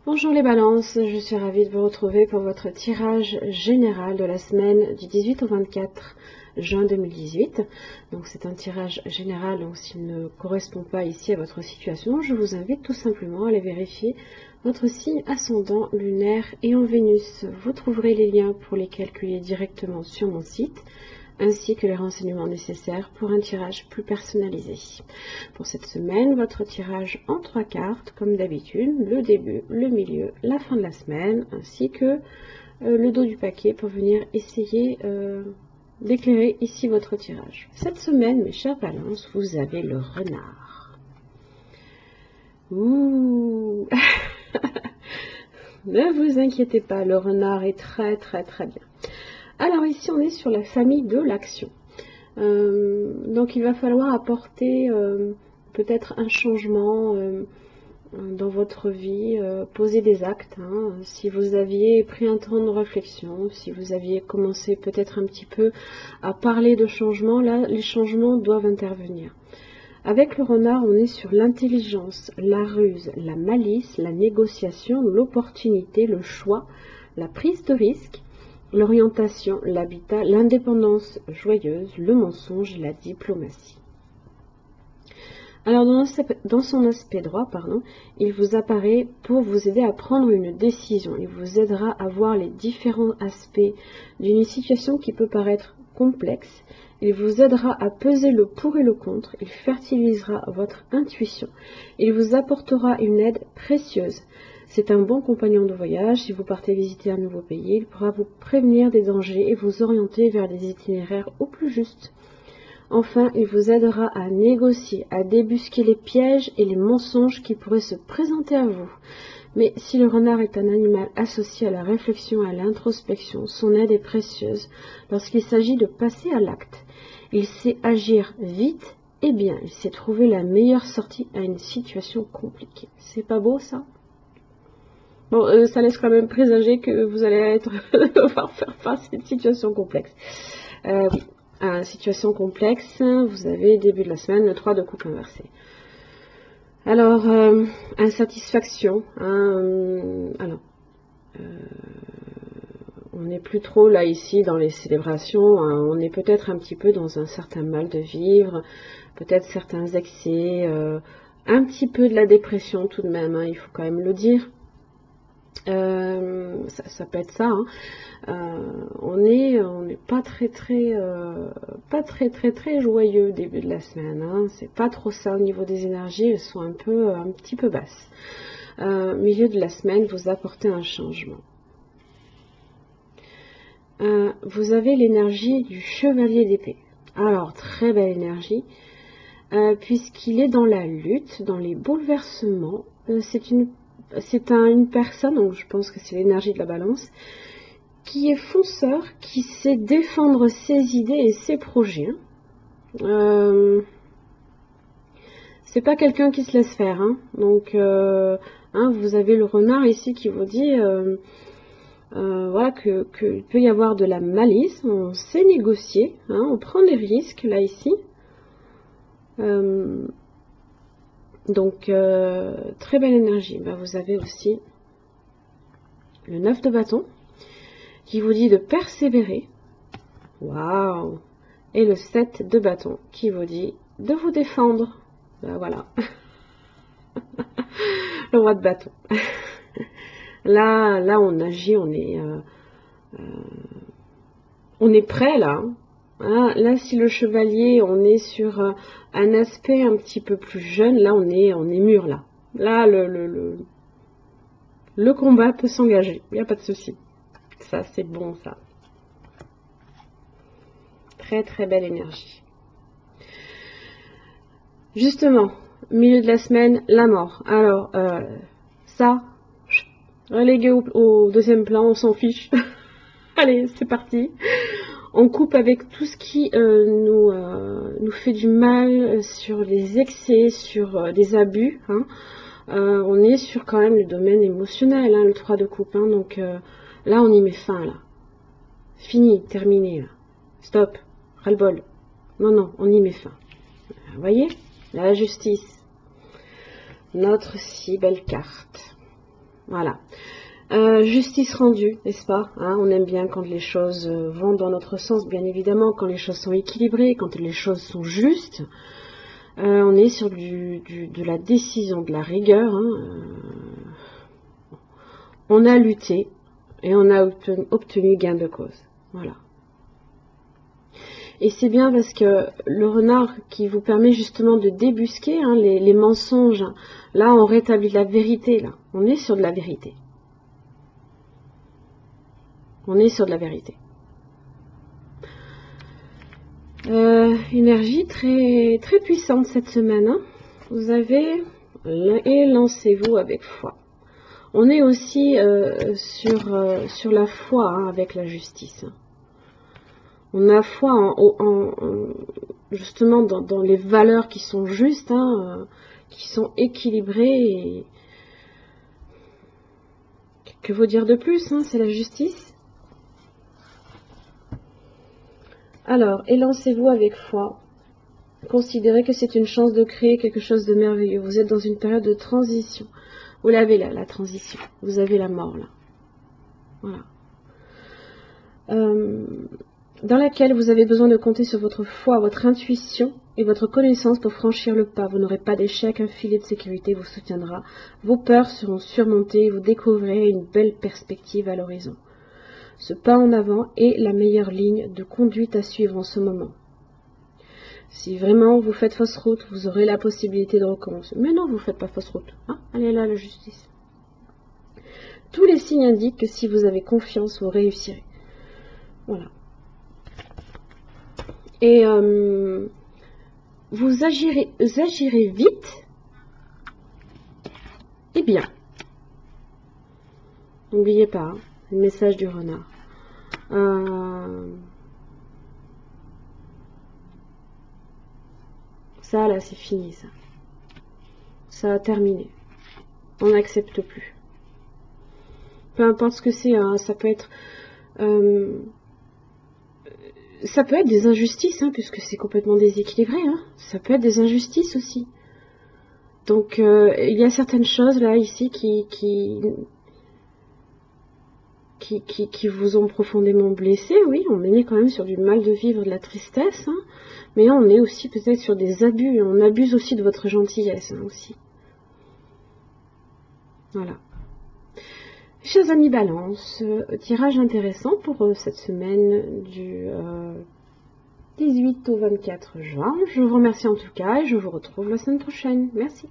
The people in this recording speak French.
Bonjour les balances, je suis ravie de vous retrouver pour votre tirage général de la semaine du 18 au 24 juin 2018. Donc c'est un tirage général, donc s'il ne correspond pas ici à votre situation, je vous invite tout simplement à aller vérifier votre signe ascendant, lunaire et en Vénus. Vous trouverez les liens pour les calculer directement sur mon site, ainsi que les renseignements nécessaires pour un tirage plus personnalisé. Pour cette semaine, votre tirage en 3 cartes, comme d'habitude, le début, le milieu, la fin de la semaine, ainsi que le dos du paquet pour venir essayer d'éclairer ici votre tirage. Cette semaine, mes chers balances, vous avez le renard. Ouh. Ne vous inquiétez pas, le renard est très bien. Alors ici, on est sur la famille de l'action. Donc il va falloir apporter peut-être un changement dans votre vie, poser des actes. Si vous aviez pris un temps de réflexion, si vous aviez commencé peut-être un petit peu à parler de changement, là les changements doivent intervenir. Avec le renard, on est sur l'intelligence, la ruse, la malice, la négociation, l'opportunité, le choix, la prise de risque, l'orientation, l'habitat, l'indépendance joyeuse, le mensonge, la diplomatie. Alors dans son aspect droit, il vous apparaît pour vous aider à prendre une décision. Il vous aidera à voir les différents aspects d'une situation qui peut paraître complexe. Il vous aidera à peser le pour et le contre. Il fertilisera votre intuition. Il vous apportera une aide précieuse. C'est un bon compagnon de voyage. Si vous partez visiter un nouveau pays, il pourra vous prévenir des dangers et vous orienter vers des itinéraires au plus justes. Enfin, il vous aidera à négocier, à débusquer les pièges et les mensonges qui pourraient se présenter à vous. Mais si le renard est un animal associé à la réflexion et à l'introspection, son aide est précieuse lorsqu'il s'agit de passer à l'acte. Il sait agir vite et bien. Il sait trouver la meilleure sortie à une situation compliquée. C'est pas beau ça ? Bon, ça laisse quand même présager que vous allez devoir faire face à une situation complexe. Oui, à situation complexe, vous avez début de la semaine le 3 de coupe inversé. Alors, insatisfaction. On n'est plus trop là ici dans les célébrations. On est peut-être un petit peu dans un certain mal de vivre, peut-être certains excès, un petit peu de la dépression tout de même. Il faut quand même le dire. Ça peut être ça. On n'est pas très joyeux début de la semaine. C'est pas trop ça au niveau des énergies. Elles sont un petit peu basses. Milieu de la semaine, vous apportez un changement. Vous avez l'énergie du chevalier d'épée. Alors très belle énergie, puisqu'il est dans la lutte, dans les bouleversements. C'est une personne, donc je pense que c'est l'énergie de la balance, qui est fonceur, qui sait défendre ses idées et ses projets. C'est pas quelqu'un qui se laisse faire. Donc, vous avez le renard ici qui vous dit voilà, qu'il peut y avoir de la malice, on sait négocier, on prend des risques là ici. Donc, très belle énergie. Vous avez aussi le 9 de bâton qui vous dit de persévérer. Waouh! Et le 7 de bâton qui vous dit de vous défendre. Voilà. Le roi de bâton. Là, on agit, on est prêt là. Là, si le chevalier, on est sur un aspect un petit peu plus jeune, là, on est mûr là. Là, le combat peut s'engager, il n'y a pas de souci. Ça, c'est bon, ça. Très belle énergie. Justement, milieu de la semaine, la mort. Alors, ça, relégué au deuxième plan, on s'en fiche. Allez, c'est parti. On coupe avec tout ce qui nous fait du mal, sur les excès, sur des abus. On est sur quand même le domaine émotionnel, le 3 de coupe. Donc là, on y met fin. Là. Fini, terminé. Là. Stop, ras-le-bol. Non, on y met fin. Vous voyez, la justice. Notre si belle carte. Voilà. Justice rendue, n'est-ce pas, hein? On aime bien quand les choses vont dans notre sens, bien évidemment, quand les choses sont équilibrées, quand les choses sont justes. On est sur de la décision, de la rigueur. Hein. On a lutté et on a obtenu gain de cause. Voilà. Et c'est bien parce que le renard qui vous permet justement de débusquer hein, les mensonges, là on rétablit la vérité, là. On est sur de la vérité. On est sur de la vérité. Énergie très, très puissante cette semaine. Hein. Vous avez et lancez-vous avec foi. On est aussi sur la foi hein, avec la justice. On a foi justement dans les valeurs qui sont justes, hein, qui sont équilibrées. Et... Que vous dire de plus hein, c'est la justice. Alors, élancez-vous avec foi. Considérez que c'est une chance de créer quelque chose de merveilleux. Vous êtes dans une période de transition. Vous l'avez là, la transition. Vous avez la mort là. Voilà. Dans laquelle vous avez besoin de compter sur votre foi, votre intuition et votre connaissance pour franchir le pas. Vous n'aurez pas d'échec, un filet de sécurité vous soutiendra. Vos peurs seront surmontées et vous découvrirez une belle perspective à l'horizon. Ce pas en avant est la meilleure ligne de conduite à suivre en ce moment. Si vraiment vous faites fausse route, vous aurez la possibilité de recommencer. Mais non, vous ne faites pas fausse route. Hein, elle est là, la justice. Tous les signes indiquent que si vous avez confiance, vous réussirez. Voilà. Et vous agirez vite et bien. N'oubliez pas, hein, le message du renard. Ça, là, c'est fini, ça. Ça a terminé. On n'accepte plus. Peu importe ce que c'est, hein, ça peut être des injustices, hein, puisque c'est complètement déséquilibré. Hein. Ça peut être des injustices aussi. Donc, il y a certaines choses, là, ici, qui vous ont profondément blessé, oui, on est quand même sur du mal de vivre, de la tristesse, hein, mais on est aussi peut-être sur des abus, on abuse aussi de votre gentillesse, hein, aussi. Voilà. Chers amis Balance, tirage intéressant pour cette semaine du 18 au 24 juin. Je vous remercie en tout cas et je vous retrouve la semaine prochaine. Merci.